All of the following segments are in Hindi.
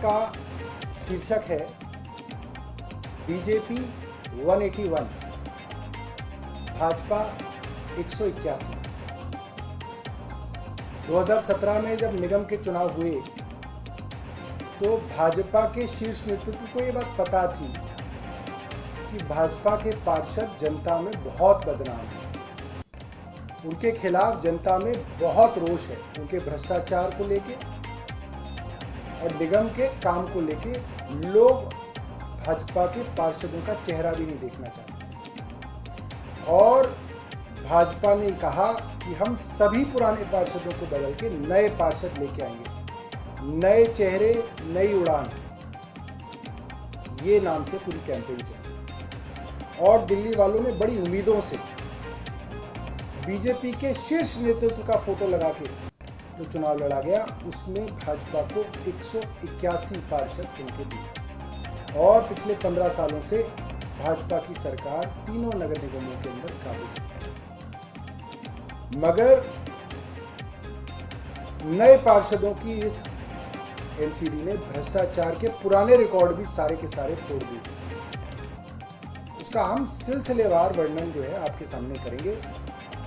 का शीर्षक है बीजेपी 181, भाजपा 181। 2017 में जब निगम के चुनाव हुए तो भाजपा के शीर्ष नेतृत्व को ये बात पता थी कि भाजपा के पार्षद जनता में बहुत बदनाम हैं, उनके खिलाफ जनता में बहुत रोष है, उनके भ्रष्टाचार को लेके और निगम के काम को लेके लोग भाजपा के पार्षदों का चेहरा भी नहीं देखना चाहते। और भाजपा ने कहा कि हम सभी पुराने पार्षदों को बदल के नए पार्षद लेके आएंगे, नए चेहरे नई उड़ान, ये नाम से पूरी कैंपेन चली। और दिल्ली वालों ने बड़ी उम्मीदों से बीजेपी के शीर्ष नेतृत्व का फोटो लगा के जो चुनाव लड़ा गया, उसमें भाजपा को 181 पार्षद चुन के दिए। और पिछले 15 सालों से भाजपा की सरकार तीनों नगर निगमों के अंदर काबिज है। मगर नए पार्षदों की इस एमसीडी ने भ्रष्टाचार के पुराने रिकॉर्ड भी सारे के सारे तोड़ दिए। उसका हम सिलसिलेवार वर्णन जो है आपके सामने करेंगे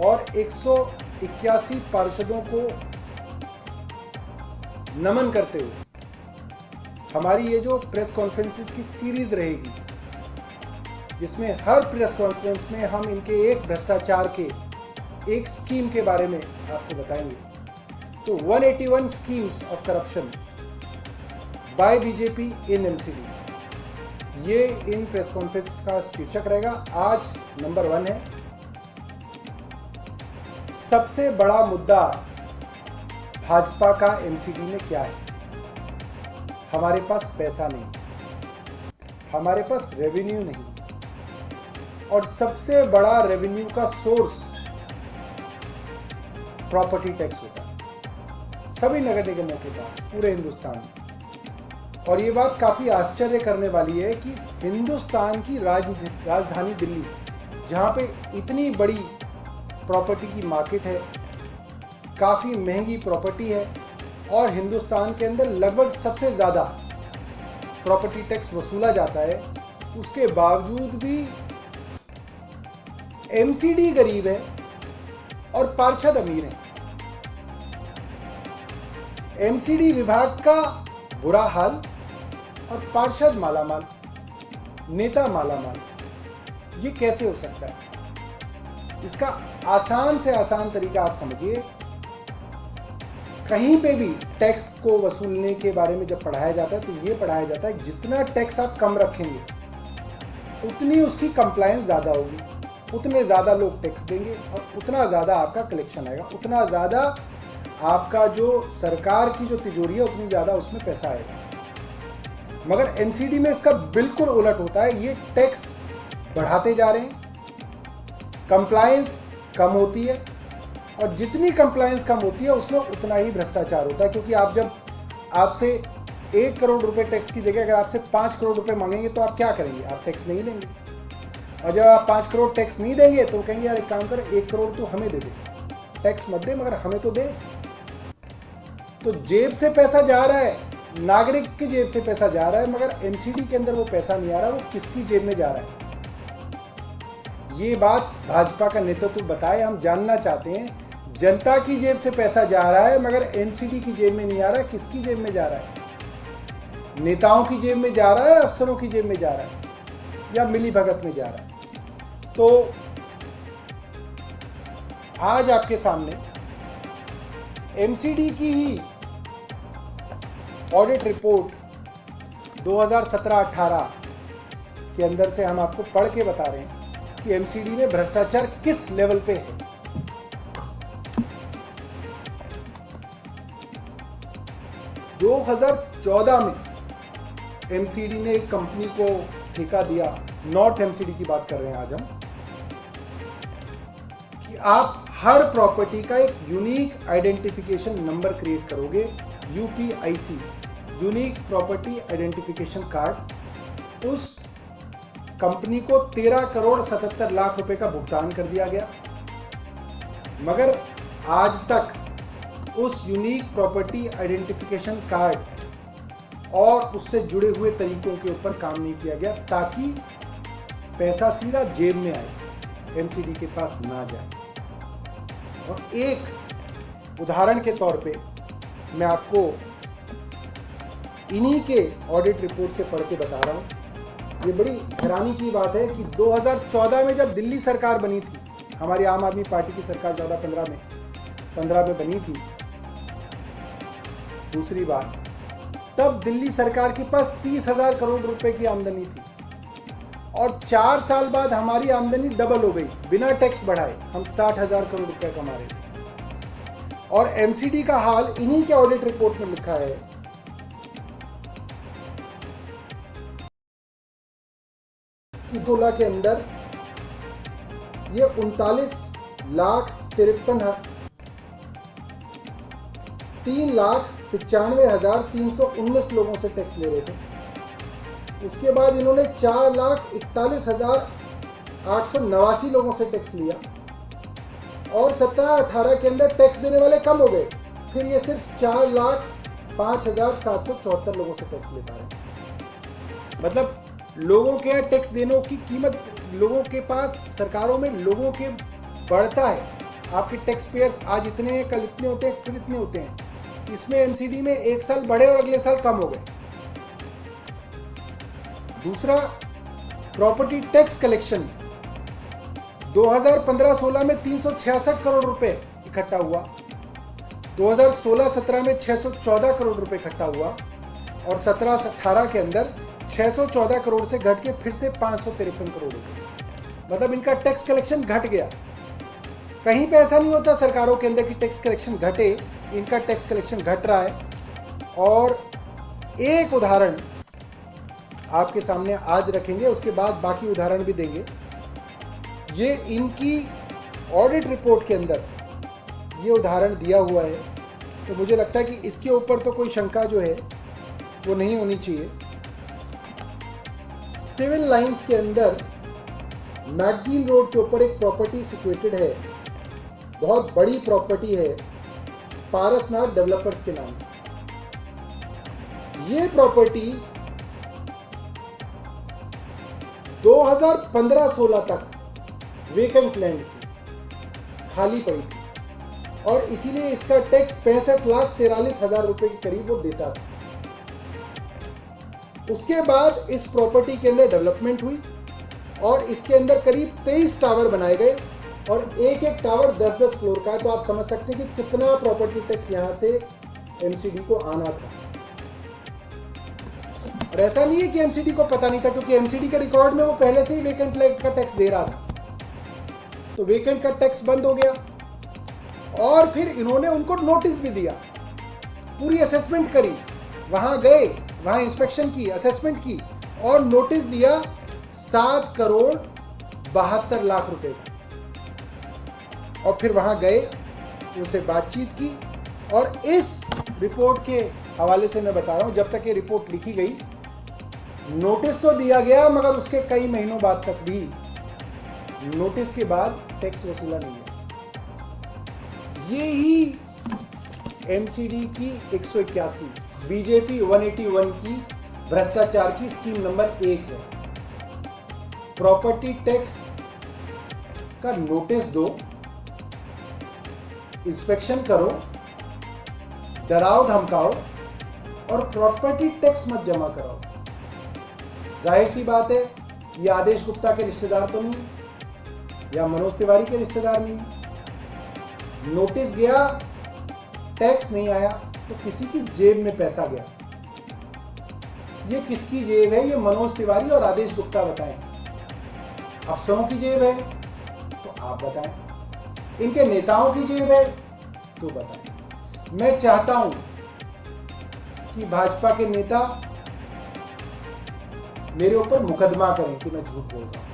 और 181 पार्षदों को नमन करते हुए हमारी ये जो प्रेस कॉन्फ्रेंसेस की सीरीज रहेगी, जिसमें हर प्रेस कॉन्फ्रेंस में हम इनके एक भ्रष्टाचार के एक स्कीम के बारे में आपको बताएंगे। तो 181 schemes of corruption by BJP in MCD, ये इन प्रेस कॉन्फ्रेंस का शीर्षक रहेगा। आज नंबर 1 है, सबसे बड़ा मुद्दा भाजपा का एमसीडी में क्या है। हमारे पास पैसा नहीं, हमारे पास रेवेन्यू नहीं, और सबसे बड़ा रेवेन्यू का सोर्स प्रॉपर्टी टैक्स होता है सभी नगर निगमों के पास पूरे हिंदुस्तान में। और ये बात काफी आश्चर्य करने वाली है कि हिंदुस्तान की राजधानी दिल्ली, जहां पे इतनी बड़ी प्रॉपर्टी की मार्केट है, काफ़ी महंगी प्रॉपर्टी है, और हिंदुस्तान के अंदर लगभग सबसे ज़्यादा प्रॉपर्टी टैक्स वसूला जाता है, उसके बावजूद भी एमसीडी गरीब है और पार्षद अमीर हैं। एमसीडी विभाग का बुरा हाल और पार्षद मालामाल, नेता मालामाल, ये कैसे हो सकता है? इसका आसान से आसान तरीका आप समझिए। कहीं पे भी टैक्स को वसूलने के बारे में जब पढ़ाया जाता है तो ये पढ़ाया जाता है जितना टैक्स आप कम रखेंगे उतनी उसकी कंप्लायंस ज़्यादा होगी, उतने ज़्यादा लोग टैक्स देंगे और उतना ज़्यादा आपका कलेक्शन आएगा, उतना ज़्यादा आपका जो सरकार की जो तिजोरी है उतनी ज़्यादा उसमें पैसा आएगा। मगर एमसीडी में इसका बिल्कुल उलट होता है, ये टैक्स बढ़ाते जा रहे हैं, कंप्लायंस कम होती है, और जितनी कंप्लायंस कम होती है उसमें उतना ही भ्रष्टाचार होता है। क्योंकि आप जब आपसे 1 करोड़ रुपए टैक्स की जगह अगर आपसे 5 करोड़ रुपए मांगेंगे तो आप क्या करेंगे? आप टैक्स नहीं देंगे। और जब आप 5 करोड़ टैक्स नहीं देंगे तो कहेंगे यार एक काम कर, 1 करोड़ तो हमें दे दे, टैक्स मत दे मगर हमें तो दे। तो जेब से पैसा जा रहा है, नागरिक की जेब से पैसा जा रहा है, मगर एमसीडी के अंदर वो पैसा नहीं आ रहा, वो किसकी जेब में जा रहा है? ये बात भाजपा का नेतृत्व बताए। हम जानना चाहते हैं, जनता की जेब से पैसा जा रहा है मगर एमसीडी की जेब में नहीं आ रहा है, किसकी जेब में जा रहा है? नेताओं की जेब में जा रहा है, अफसरों की जेब में जा रहा है, या मिली भगत में जा रहा है? तो आज आपके सामने एमसीडी की ही ऑडिट रिपोर्ट 2017-18 के अंदर से हम आपको पढ़ के बता रहे हैं कि एमसीडी में भ्रष्टाचार किस लेवल पे है। 2014 में एमसीडी ने एक कंपनी को ठेका दिया, नॉर्थ एमसीडी की बात कर रहे हैं आज हम, कि आप हर प्रॉपर्टी का एक यूनिक आइडेंटिफिकेशन नंबर क्रिएट करोगे, यूपीआईसी, यूनिक प्रॉपर्टी आइडेंटिफिकेशन कार्ड। उस कंपनी को 13 करोड़ 77 लाख रुपए का भुगतान कर दिया गया, मगर आज तक उस यूनिक प्रॉपर्टी आइडेंटिफिकेशन कार्ड और उससे जुड़े हुए तरीकों के ऊपर काम नहीं किया गया ताकि पैसा सीधा जेब में आए, एमसीडी के पास ना जाए। और एक उदाहरण के तौर पे मैं आपको इन्हीं के ऑडिट रिपोर्ट से पढ़ के बता रहा हूँ। ये बड़ी हैरानी की बात है कि 2014 में जब दिल्ली सरकार बनी थी, हमारी आम आदमी पार्टी की सरकार 2015 में बनी थी दूसरी बार, तब दिल्ली सरकार के पास 30,000 करोड़ रुपए की आमदनी थी और 4 साल बाद हमारी आमदनी डबल हो गई, बिना टैक्स बढ़ाए हम 60,000 करोड़ रुपए कमा रहे थे। और एमसीडी का हाल इन्हीं के ऑडिट रिपोर्ट में लिखा है कि 2 लाख के अंदर ये 3,95,319 लोगों से टैक्स ले रहे थे। उसके बाद इन्होंने 4,41,889 लोगों से टैक्स लिया और 17-18 के अंदर टैक्स देने वाले कम हो गए, फिर ये सिर्फ 4,05,774 लोगों से टैक्स ले पा रहे। मतलब लोगों के टैक्स देने की कीमत, लोगों के पास, सरकारों में लोगों के बढ़ता है। आपके टैक्स पेयर्स आज इतने हैं, कल इतने होते हैं, फिर इतने होते हैं। इसमें एमसीडी में एक साल बढ़े और अगले साल कम हो गए। दूसरा, प्रॉपर्टी टैक्स कलेक्शन 2015-16 में 366 करोड़ रुपए इकट्ठा हुआ, 2016-17 में 614 करोड़ रुपए इकट्ठा हुआ और 17-18 के अंदर 614 करोड़ से घट के फिर से 553 करोड़ हो गए। मतलब इनका टैक्स कलेक्शन घट गया। कहीं पे ऐसा नहीं होता सरकारों के अंदर कि टैक्स कलेक्शन घटे, इनका टैक्स कलेक्शन घट रहा है। और एक उदाहरण आपके सामने आज रखेंगे, उसके बाद बाकी उदाहरण भी देंगे। ये इनकी ऑडिट रिपोर्ट के अंदर ये उदाहरण दिया हुआ है, तो मुझे लगता है कि इसके ऊपर तो कोई शंका जो है वो नहीं होनी चाहिए। सिविल लाइंस के अंदर मैगजीन रोड के ऊपर एक प्रॉपर्टी सिचुएटेड है, बहुत बड़ी प्रॉपर्टी है, पारसनाथ डेवलपर्स के नाम से। ये प्रॉपर्टी 2015-16 तक वेकेंट लैंड थी, खाली पड़ी थी और इसीलिए इसका टैक्स 65,43,000 रुपए के करीब वो देता था। उसके बाद इस प्रॉपर्टी के अंदर डेवलपमेंट हुई और इसके अंदर करीब 23 टावर बनाए गए और एक एक टावर 10-10 फ्लोर का है। तो आप समझ सकते हैं कि कितना प्रॉपर्टी टैक्स यहां से एमसीडी को आना था। और ऐसा नहीं है कि एमसीडी को पता नहीं था, क्योंकि एमसीडी के रिकॉर्ड में वो पहले से ही वेकेंट लैंड का टैक्स दे रहा था। तो वेकेंट का टैक्स बंद हो गया और फिर इन्होंने उनको नोटिस भी दिया, पूरी असेसमेंट करी, वहां गए, वहां इंस्पेक्शन की, असेसमेंट की और नोटिस दिया 7,72,00,000 रुपए का। और फिर वहां गए, उनसे बातचीत की और इस रिपोर्ट के हवाले से मैं बता रहा हूं, जब तक ये रिपोर्ट लिखी गई नोटिस तो दिया गया, मगर उसके कई महीनों बाद तक भी नोटिस के बाद टैक्स वसूला नहीं है। ये ही एमसीडी की 181 बीजेपी 181 की भ्रष्टाचार की स्कीम नंबर 1 है। प्रॉपर्टी टैक्स का नोटिस दो, इंस्पेक्शन करो, डराओ धमकाओ और प्रॉपर्टी टैक्स मत जमा कराओ। जाहिर सी बात है, ये आदेश गुप्ता के रिश्तेदार तो नहीं या मनोज तिवारी के रिश्तेदार नहीं। नोटिस गया, टैक्स नहीं आया तो किसी की जेब में पैसा गया। ये किसकी जेब है? ये मनोज तिवारी और आदेश गुप्ता बताएं। अफसरों की जेब है तो आप बताएं, इनके नेताओं की जेब है तो बताएं। मैं चाहता हूं कि भाजपा के नेता मेरे ऊपर मुकदमा करें कि मैं झूठ बोल रहा हूं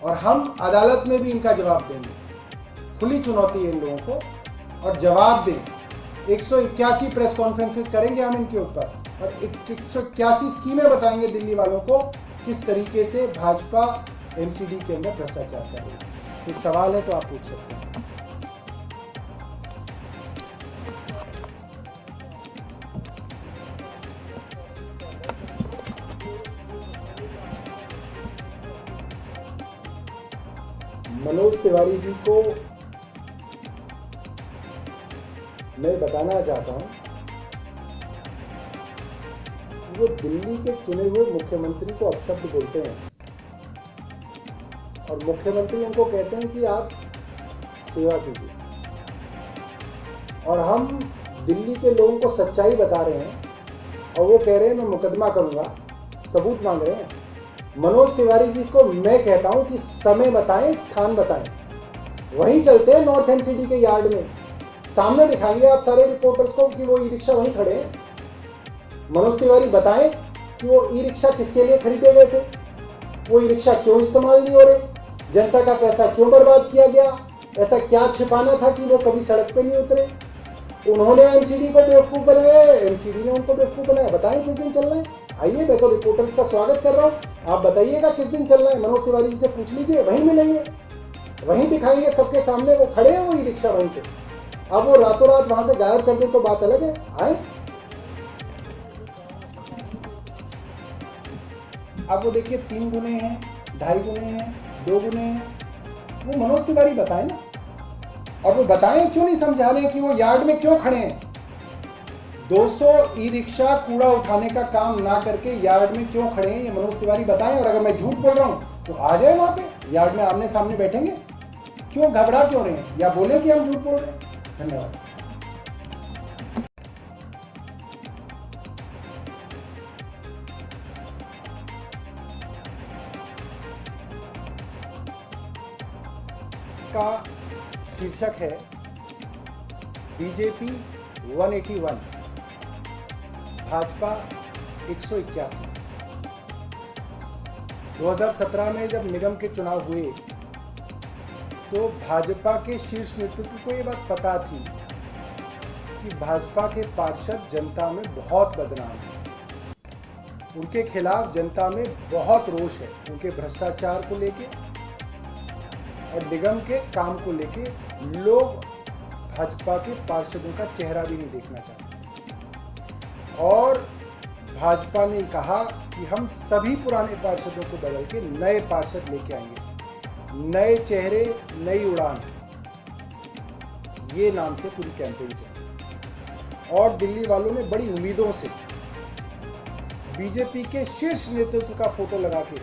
और हम अदालत में भी इनका जवाब देंगे। खुली चुनौती है इन लोगों को और जवाब दें। 181 प्रेस कॉन्फ्रेंसेस करेंगे हम इनके ऊपर और 181 स्कीमें बताएंगे दिल्ली वालों को किस तरीके से भाजपा एमसीडी के अंदर भ्रष्टाचार कर रही है। कोई सवाल है तो आप पूछ सकते हैं। मनोज तिवारी जी को मैं बताना चाहता हूं कि वो दिल्ली के चुने हुए मुख्यमंत्री को अपशब्द बोलते हैं और मुख्यमंत्री उनको कहते हैं कि आप सेवा कीजिए, और हम दिल्ली के लोगों को सच्चाई बता रहे हैं और वो कह रहे हैं मैं मुकदमा करूंगा, सबूत मांग रहे हैं। मनोज तिवारी जी को मैं कहता हूं कि समय बताएं, स्थान बताएं, वहीं चलते हैं नॉर्थ एमसीडी के यार्ड में, सामने दिखाएंगे आप सारे रिपोर्टर्स को कि वो ई रिक्शा वहीं खड़े हैं। मनोज तिवारी बताएं कि वो ई रिक्शा किसके लिए खरीदे गए थे, वो ई रिक्शा क्यों इस्तेमाल नहीं हो रहे, जनता का पैसा क्यों बर्बाद किया गया, ऐसा क्या छिपाना था कि वो कभी सड़क पे नहीं उतरे। उन्होंने एमसीडी को बेवकूफ बनाया, एमसीडी ने उनको बेवकूफ बनाया। बताएं किस दिन चलना है, आइए, मैं तो रिपोर्टर्स का स्वागत कर रहा हूं, आप बताइएगा किस दिन चलना है। मनोज तिवारी जी से पूछ लीजिए, वहीं मिलेंगे, वहीं दिखाएंगे सबके सामने, वो खड़े हैं वो ई रिक्शा वहीं पे। अब वो रातों रात वहां से गायब कर दे तो बात अलग है। आए, अब वो देखिए 3 गुने हैं, 2.5 गुने हैं, 2 गुने हैं, वो मनोज तिवारी बताए ना, और वो बताएं क्यों नहीं समझा रहे कि वो यार्ड में क्यों खड़े हैं। 200 ई रिक्शा कूड़ा उठाने का काम ना करके यार्ड में क्यों खड़े हैं, ये मनोज तिवारी बताएं। और अगर मैं झूठ बोल रहा हूं तो आ जाए वहां पे यार्ड में, आमने सामने बैठेंगे, क्यों घबरा क्यों रहे हैं, या बोले कि हम झूठ बोल रहे हैं। धन्यवाद। का शीर्षक है बीजेपी 181, भाजपा 181। 2017 में जब निगम के चुनाव हुए तो भाजपा के शीर्ष नेतृत्व को ये बात पता थी कि भाजपा के पार्षद जनता में बहुत बदनाम हैं, उनके खिलाफ जनता में बहुत रोष है, उनके भ्रष्टाचार को लेके और निगम के काम को लेके लोग भाजपा के पार्षदों का चेहरा भी नहीं देखना चाहते। और भाजपा ने कहा कि हम सभी पुराने पार्षदों को बदल के नए पार्षद लेके आएंगे, नए चेहरे नई उड़ान, ये नाम से पूरी कैंपेन चली। और दिल्ली वालों ने बड़ी उम्मीदों से बीजेपी के शीर्ष नेतृत्व का फोटो लगा के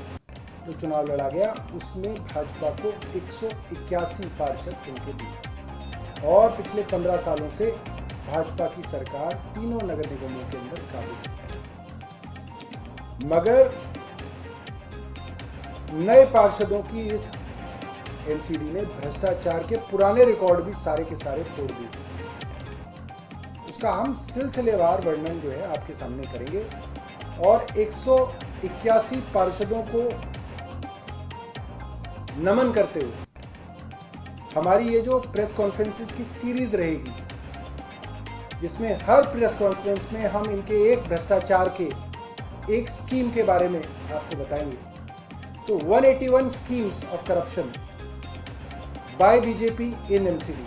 जो चुनाव लड़ा गया, उसमें भाजपा को 181 पार्षद चुन के दिए। और पिछले 15 सालों से भाजपा की सरकार तीनों नगर निगमों के अंदर काबिज है, मगर नए पार्षदों की इस एमसीडी ने भ्रष्टाचार के पुराने रिकॉर्ड भी सारे के सारे तोड़ दिए। उसका हम सिलसिलेवार वर्णन जो है आपके सामने करेंगे, और 181 पार्षदों को नमन करते हुए हमारी ये जो प्रेस कॉन्फ्रेंसेस की सीरीज रहेगी, जिसमें हर प्रेस कॉन्फ्रेंस में हम इनके एक भ्रष्टाचार के एक स्कीम के बारे में आपको बताएंगे। तो 181 schemes of corruption by BJP in MCD,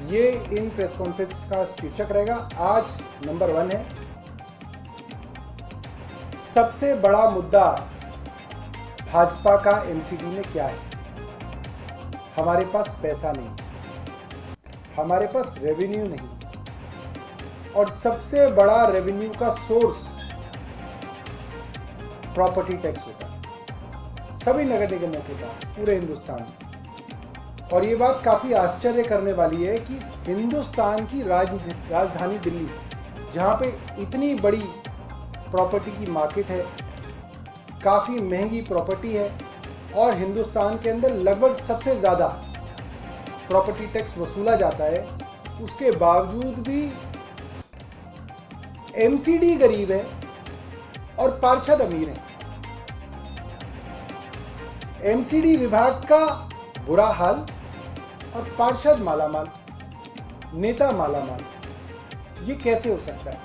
ये इन प्रेस कॉन्फ्रेंस का शीर्षक रहेगा। आज नंबर 1 है, सबसे बड़ा मुद्दा भाजपा का एमसीडी में क्या है। हमारे पास पैसा नहीं, हमारे पास रेवेन्यू नहीं, और सबसे बड़ा रेवेन्यू का सोर्स प्रॉपर्टी टैक्स होता है सभी नगर निगमों के पास पूरे हिंदुस्तान में। और ये बात काफी आश्चर्य करने वाली है कि हिंदुस्तान की राजधानी दिल्ली, जहां पे इतनी बड़ी प्रॉपर्टी की मार्केट है, काफी महंगी प्रॉपर्टी है, और हिंदुस्तान के अंदर लगभग सबसे ज्यादा प्रॉपर्टी टैक्स वसूला जाता है, उसके बावजूद भी एमसीडी गरीब है और पार्षद अमीर हैं। एमसीडी विभाग का बुरा हाल और पार्षद मालामाल, नेता मालामाल, ये कैसे हो सकता है?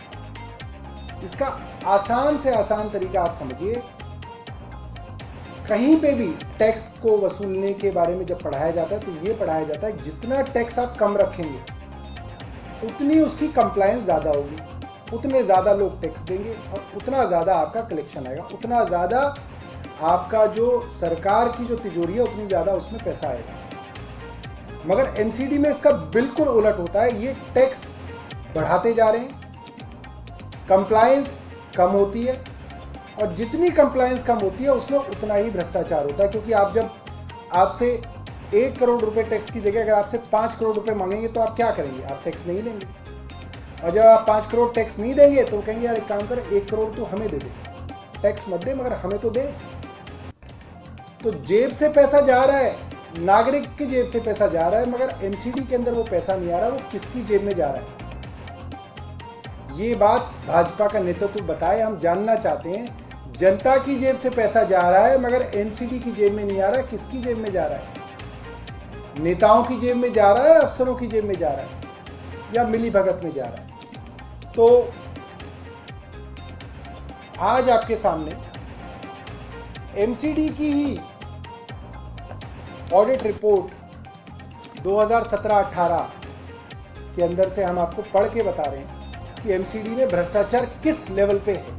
इसका आसान से आसान तरीका आप समझिए। कहीं पे भी टैक्स को वसूलने के बारे में जब पढ़ाया जाता है तो ये पढ़ाया जाता है जितना टैक्स आप कम रखेंगे उतनी उसकी कंप्लायंस ज़्यादा होगी, उतने ज़्यादा लोग टैक्स देंगे और उतना ज़्यादा आपका कलेक्शन आएगा, उतना ज़्यादा आपका जो सरकार की जो तिजोरी है उतनी ज़्यादा उसमें पैसा आएगा। मगर एमसीडी में इसका बिल्कुल उलट होता है, ये टैक्स बढ़ाते जा रहे हैं, कंप्लायंस कम होती है, और जितनी कंप्लायंस कम होती है उसमें उतना ही भ्रष्टाचार होता है। क्योंकि आप जब आपसे 1 करोड़ रुपए टैक्स की जगह अगर आपसे 5 करोड़ रुपए मांगेंगे तो आप क्या करेंगे? आप टैक्स नहीं देंगे। और जब आप 5 करोड़ टैक्स नहीं देंगे तो कहेंगे यार एक काम कर, 1 करोड़ तो हमें दे दे, टैक्स मत दे मगर हमें तो दे। तो जेब से पैसा जा रहा है, नागरिक की जेब से पैसा जा रहा है, मगर एमसीडी के अंदर वो पैसा नहीं आ रहा, वो किसकी जेब में जा रहा है? ये बात भाजपा का नेतृत्व बताए, हम जानना चाहते हैं। जनता की जेब से पैसा जा रहा है मगर एमसीडी की जेब में नहीं आ रहा है, किसकी जेब में जा रहा है? नेताओं की जेब में जा रहा है, अफसरों की जेब में जा रहा है, या मिली भगत में जा रहा है? तो आज आपके सामने एमसीडी की ही ऑडिट रिपोर्ट 2017-18 के अंदर से हम आपको पढ़ के बता रहे हैं कि एमसीडी में भ्रष्टाचार किस लेवल पे है।